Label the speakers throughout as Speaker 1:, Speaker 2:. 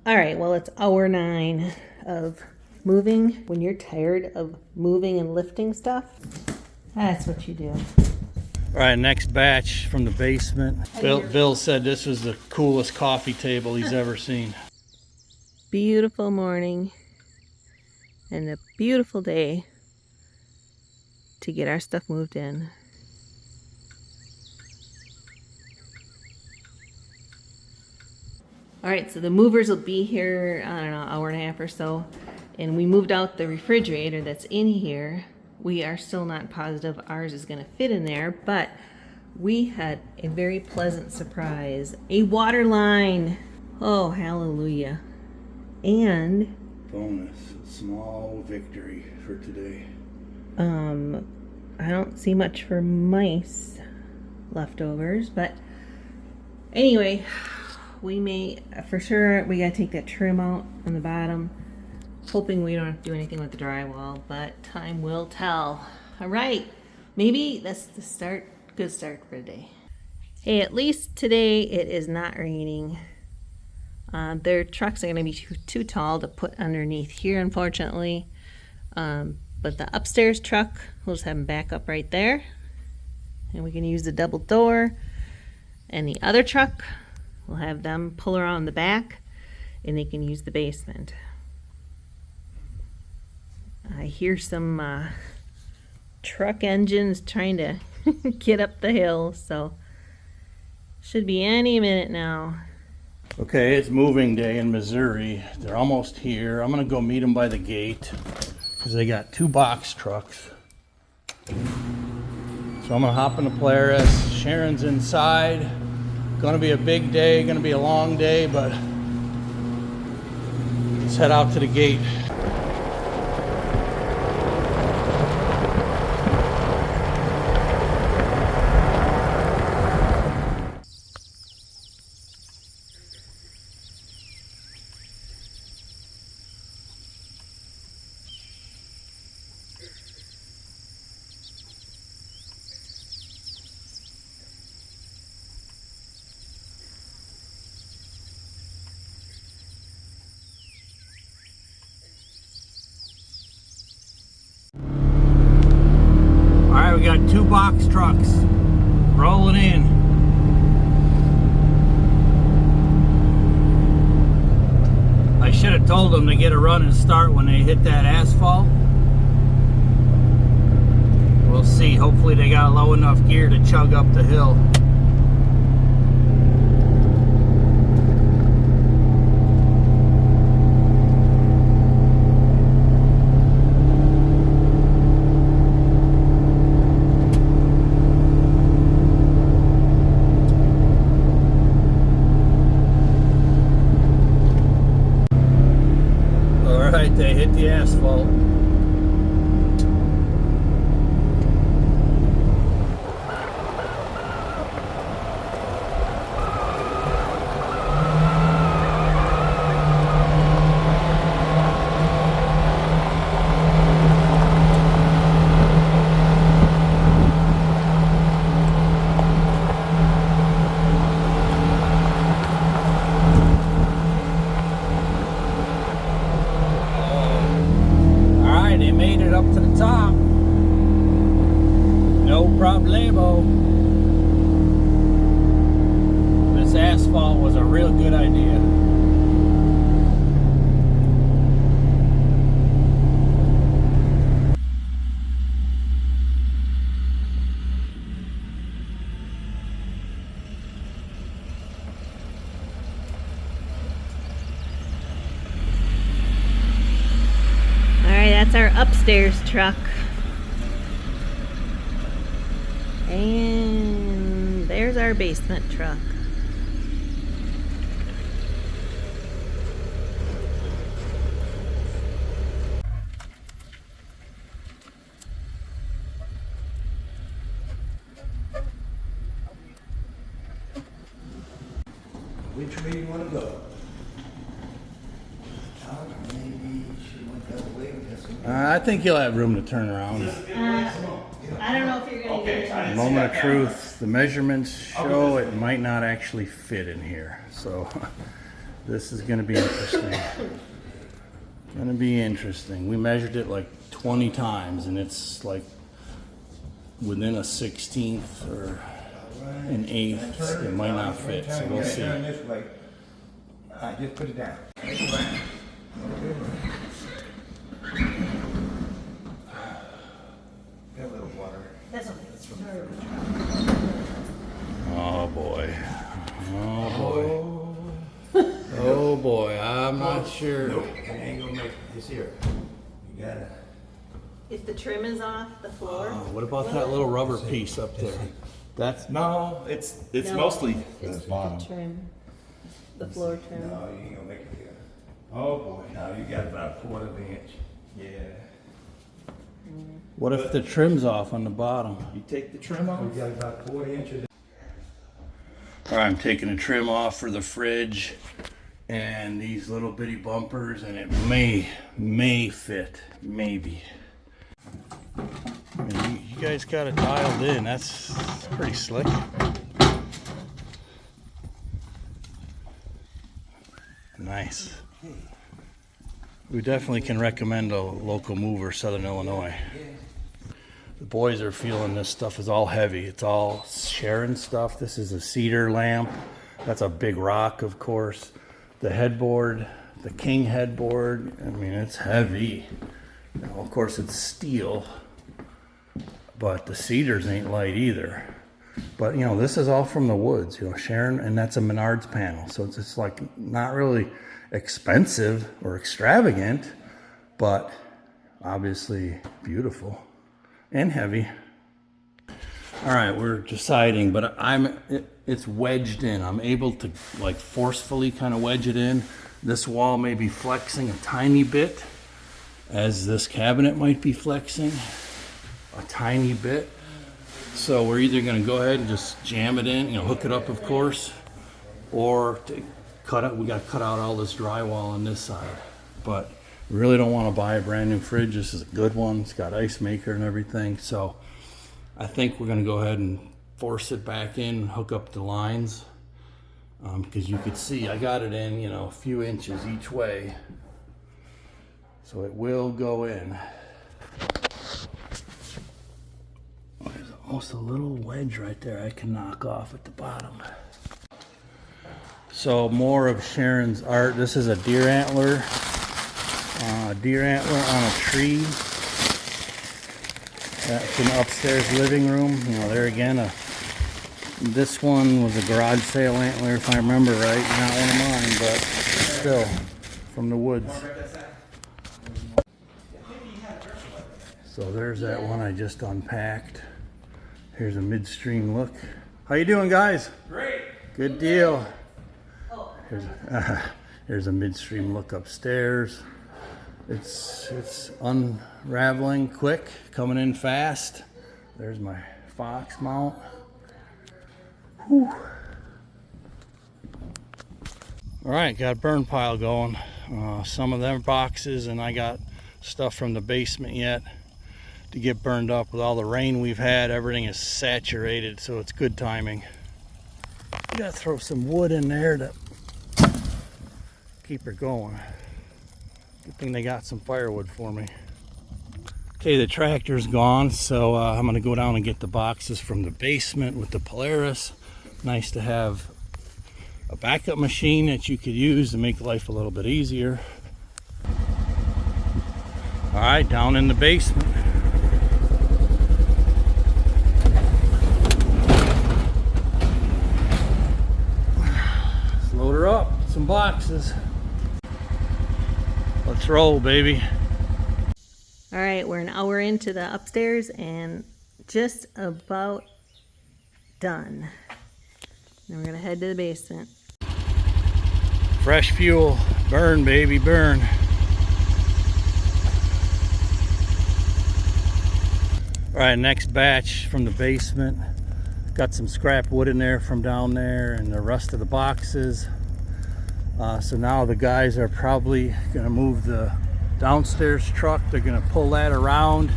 Speaker 1: All right, well, it's hour 9 of moving. When you're tired of moving and lifting stuff, that's what you do.
Speaker 2: All right, next batch from the basement. Bill said this was the coolest coffee table he's ever seen.
Speaker 1: Beautiful morning and a beautiful day to get our stuff moved in. All right, so the movers will be here, I don't know, hour and a half or so. And we moved out the refrigerator that's in here. We are still not positive ours is gonna fit in there, but we had a very pleasant surprise. A water line. Oh, hallelujah. And
Speaker 2: Bonus, small victory for today.
Speaker 1: I don't see much for mice leftovers, but anyway, we may, for sure, we gotta take that trim out on the bottom. Hoping we don't have to do anything with the drywall, but time will tell. All right, maybe that's the start, good start for the day. Hey, at least today it is not raining. Their trucks are gonna be too tall to put underneath here, unfortunately. But the upstairs truck, we'll just have them back up right there. And we can use the double door. And the other truck, we'll have them pull around the back and they can use the basement. I hear some truck engines trying to get up the hill, so should be any minute now.
Speaker 2: Okay, it's moving day in Missouri. They're almost here. I'm gonna go meet them by the gate because they got 2 box trucks. So I'm gonna hop in the Polaris. Sharon's inside. Gonna be a big day, gonna be a long day, but let's head out to the gate. We got 2 box trucks rolling in. I should have told them to get a running start when they hit that asphalt. We'll see. Hopefully they got low enough gear to chug up the hill. They hit the asphalt. Up to the top. No problemo. This asphalt was a real good idea.
Speaker 1: That's our upstairs truck. And there's our basement truck.
Speaker 3: Which way do you want to go?
Speaker 2: I think you'll have room to turn around.
Speaker 1: I don't know if you're going to get it.
Speaker 2: Moment of truth. The measurements show it might not actually fit in here. So This is gonna be interesting. Gonna be interesting. We measured it like 20 times and it's like within a 16th or an 1/8. It might not fit, so we'll see.
Speaker 3: Turn this way. All right, just put it down. Get a little water.
Speaker 1: That's okay.
Speaker 2: Oh boy. Oh boy. Oh boy, I'm not sure.
Speaker 3: No, it ain't gonna make this here. You gotta.
Speaker 1: If the trim is off the floor.
Speaker 2: What about that little rubber piece up there? That's
Speaker 4: No, it's
Speaker 1: No,
Speaker 4: mostly
Speaker 1: it's
Speaker 4: the bottom.
Speaker 1: the trim. The floor trim.
Speaker 3: No, you ain't gonna make it here.
Speaker 4: Oh boy.
Speaker 3: Now you got about a 1/4 inch.
Speaker 4: Yeah.
Speaker 2: what if the trim's off on the bottom?
Speaker 4: You take the trim off.
Speaker 3: You got about 1/4 inch of
Speaker 2: All right, I'm taking the trim off for the fridge and these little bitty bumpers, and it may fit, maybe. I mean, you guys got it dialed in. That's pretty slick. Nice. We definitely can recommend a local mover, Southern Illinois. The boys are feeling this stuff is all heavy. It's all SHARON stuff. This is a cedar lamp. That's a big rock, of course. The headboard, the king headboard, I mean, it's heavy. You know, of course, it's steel, but the cedars ain't light either. But, you know, this is all from the woods, you know, SHARON, and that's a Menards panel. So it's just like not really expensive or extravagant, but obviously beautiful and heavy. All right, we're deciding, but it's wedged in. I'm able to like forcefully kind of wedge it in. This wall may be flexing a tiny bit, as this cabinet might be flexing a tiny bit. So we're either gonna go ahead and just jam it in, you know, hook it up, of course, or cut it. We got to cut out all this drywall on this side, but we really don't want to buy a brand new fridge. This is a good one. It's got ice maker and everything. So I think we're going to go ahead and force it back in, hook up the lines, because you could see I got it in, you know, a few inches each way. So it will go in. There's almost a little wedge right there I can knock off at the bottom. So more of SHARON's art. This is a deer antler on a tree. That's an upstairs living room. You know, there again, this one was a garage sale antler, if I remember right. Not one of mine, but still from the woods. So there's that one I just unpacked. Here's a midstream look. How you doing, guys?
Speaker 4: Great.
Speaker 2: Good deal. Here's a midstream look upstairs. It's unraveling quick, coming in fast. There's my Fox mount. Whew. All right, got a burn pile going. Some of them boxes, and I got stuff from the basement yet to get burned up. With all the rain we've had, everything is saturated, so it's good timing. You gotta throw some wood in there to keep her going. Good thing they got some firewood for me. Okay, the tractor's gone, so I'm gonna go down and get the boxes from the basement with the Polaris. Nice to have a backup machine that you could use to make life a little bit easier. All right, down in the basement. Let's load her up, some boxes. Let's roll, baby.
Speaker 1: All right, we're an hour into the upstairs and just about done. Then we're gonna head to the basement.
Speaker 2: Fresh fuel, burn, baby, burn. All right, next batch from the basement. Got some scrap wood in there from down there and the rest of the boxes. So now the guys are probably gonna move the downstairs truck. They're gonna pull that around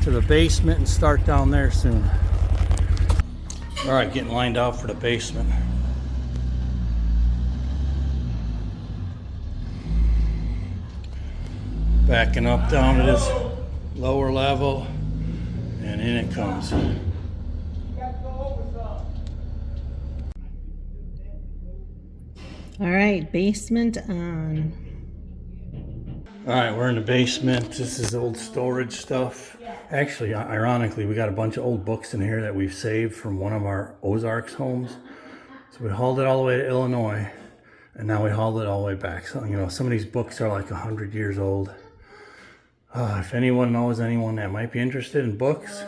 Speaker 2: to the basement and start down there soon. All right, getting lined out for the basement. Backing up down to this lower level, and in it comes.
Speaker 1: All right, basement on.
Speaker 2: All right, we're in the basement. This is old storage stuff. Actually, ironically, we got a bunch of old books in here that we've saved from one of our Ozarks homes. So we hauled it all the way to Illinois, and now we hauled it all the way back. So, you know, some of these books are like 100 years old. If anyone knows anyone that might be interested in books,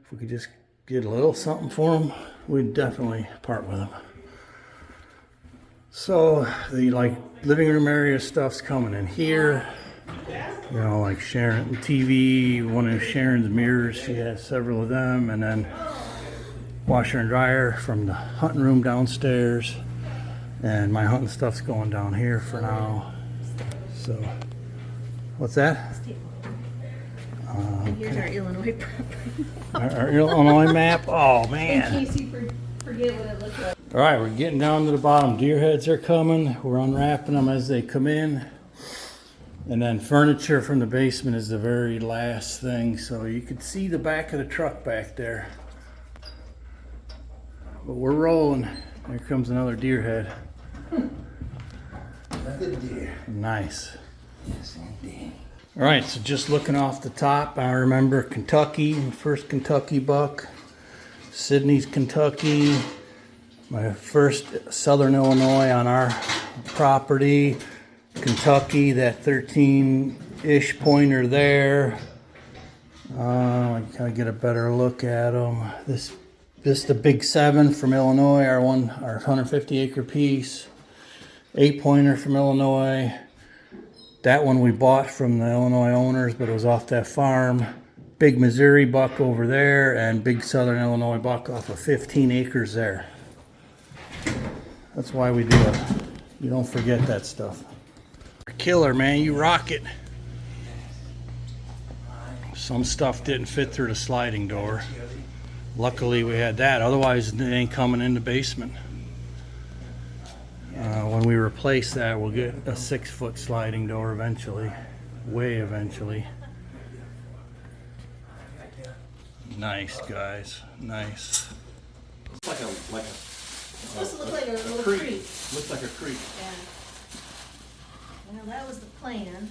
Speaker 2: if we could just get a little something for them, we'd definitely part with them. So the like living room area stuff's coming in here. You know, like Sharon TV, one of Sharon's mirrors, she has several of them, and then washer and dryer from the hunting room downstairs. And my hunting stuff's going down here for now. So, what's that?
Speaker 1: Here's our Illinois property.
Speaker 2: Our Illinois map? Oh
Speaker 1: In
Speaker 2: man.
Speaker 1: case you forget what it looks like.
Speaker 2: All right, we're getting down to the bottom. Deer heads are coming. We're unwrapping them as they come in. And then furniture from the basement is the very last thing. So you can see the back of the truck back there. But we're rolling. Here comes another deer head.
Speaker 3: Another deer.
Speaker 2: Nice.
Speaker 3: Yes, indeed.
Speaker 2: All right, so just looking off the top, I remember Kentucky, first Kentucky buck. Sydney's Kentucky. My first Southern Illinois on our property. Kentucky, that 13-ish pointer there. I gotta get a better look at them. This the big 7 from Illinois, our 150 acre piece. 8-pointer from Illinois. That one we bought from the Illinois owners, but it was off that farm. Big Missouri buck over there, and big Southern Illinois buck off of 15 acres there. That's why we do it. You don't forget that stuff. Killer, man, you rock it. Some stuff didn't fit through the sliding door. Luckily we had that, otherwise it ain't coming in the basement. When we replace that, we'll get a 6-foot sliding door eventually, way eventually. Nice, guys, nice.
Speaker 3: Like a
Speaker 1: Supposed to look like a little creek.
Speaker 3: looks like a creek.
Speaker 1: Yeah. Well, that was the plan.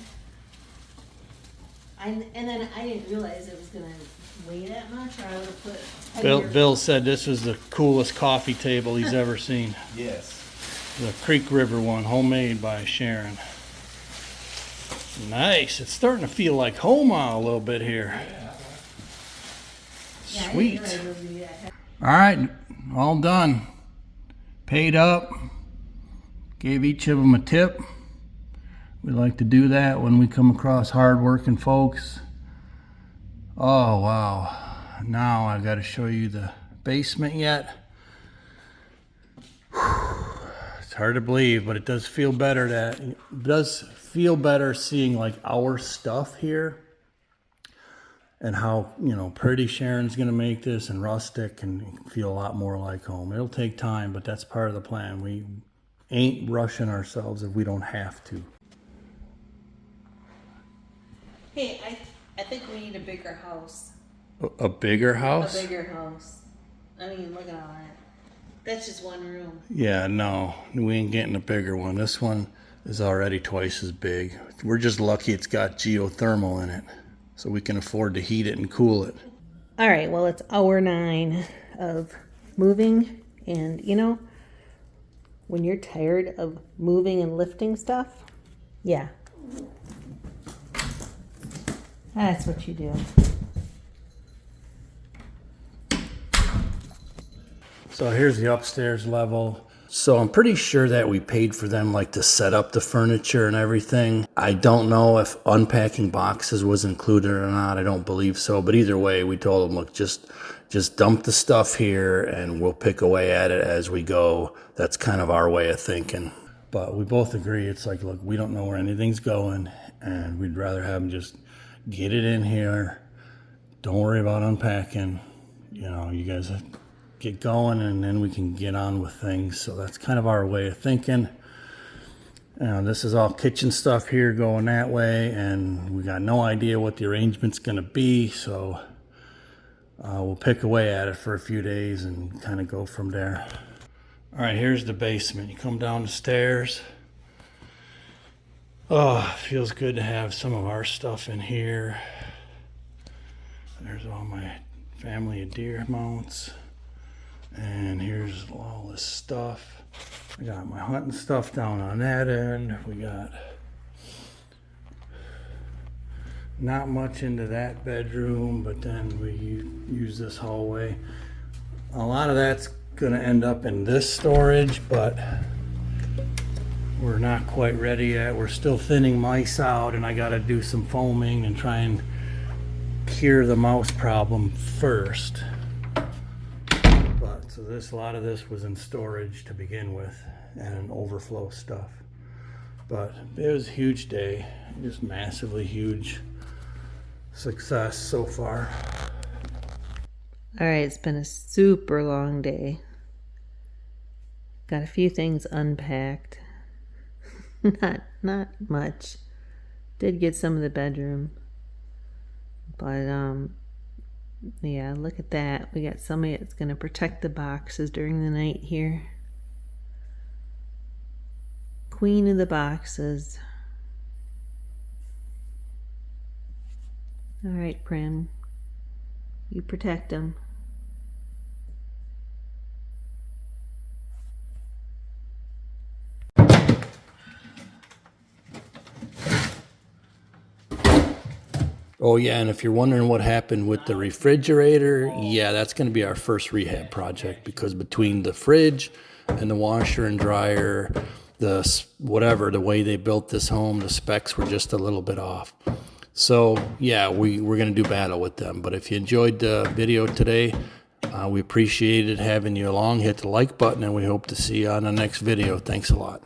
Speaker 1: And then I didn't realize it was gonna weigh that much, or I would have put.
Speaker 2: Bill said this was the coolest coffee table he's ever seen.
Speaker 3: Yes.
Speaker 2: The Creek River one, homemade by Sharon. Nice. It's starting to feel like home a little bit here.
Speaker 1: Yeah, I didn't
Speaker 2: Sweet.
Speaker 1: realize it was gonna be that heavy.
Speaker 2: All right, all done. Paid up. Gave each of them a tip. We like to do that when we come across hard-working folks. Oh, wow. Now I got to show you the basement yet. It's hard to believe, but it does feel better seeing like our stuff here and how, you know, pretty Sharon's gonna make this and rustic and feel a lot more like home. It'll take time, but that's part of the plan. We ain't rushing ourselves if we don't have to.
Speaker 1: Hey, I think we need a bigger house.
Speaker 2: A bigger house?
Speaker 1: A bigger house. I mean, look at all that. That's just one room.
Speaker 2: Yeah, no, we ain't getting a bigger one. This one is already twice as big. We're just lucky it's got geothermal in it, so we can afford to heat it and cool it.
Speaker 1: All right, well, it's hour 9 of moving, and you know, when you're tired of moving and lifting stuff, yeah, that's what you do.
Speaker 2: So here's the upstairs level. So I'm pretty sure that we paid for them like to set up the furniture and everything. I don't know if unpacking boxes was included or not. I don't believe so. But either way, we told them, look, just dump the stuff here and we'll pick away at it as we go. That's kind of our way of thinking. But we both agree, it's like, look, we don't know where anything's going, and we'd rather have them just get it in here. Don't worry about unpacking. You know, you guys get going and then we can get on with things. So that's kind of our way of thinking. This is all kitchen stuff here going that way, and we got no idea what the arrangement's going to be, so we'll pick away at it for a few days and kind of go from there. All right, here's the basement. You come down the stairs. Oh, it feels good to have some of our stuff in here. There's all my family of deer mounts. And here's all this stuff. I got my hunting stuff down on that end. We got not much into that bedroom, but then we use this hallway. A lot of that's gonna end up in this storage, but we're not quite ready yet. We're still thinning mice out, and I gotta do some foaming and try and cure the mouse problem first. So a lot of this was in storage to begin with, and overflow stuff. But it was a huge day, just massively huge success so far.
Speaker 1: All right, it's been a super long day. Got a few things unpacked. Not much. Did get some of the bedroom, but yeah, look at that. We got somebody that's going to protect the boxes during the night here. Queen of the boxes. All right, Prim. You protect them.
Speaker 2: Oh yeah, and if you're wondering what happened with the refrigerator, yeah, that's going to be our first rehab project, because between the fridge and the washer and dryer, the way they built this home, the specs were just a little bit off. So yeah, we're going to do battle with them. But if you enjoyed the video today, we appreciated having you along. Hit the like button, and we hope to see you on the next video. Thanks a lot.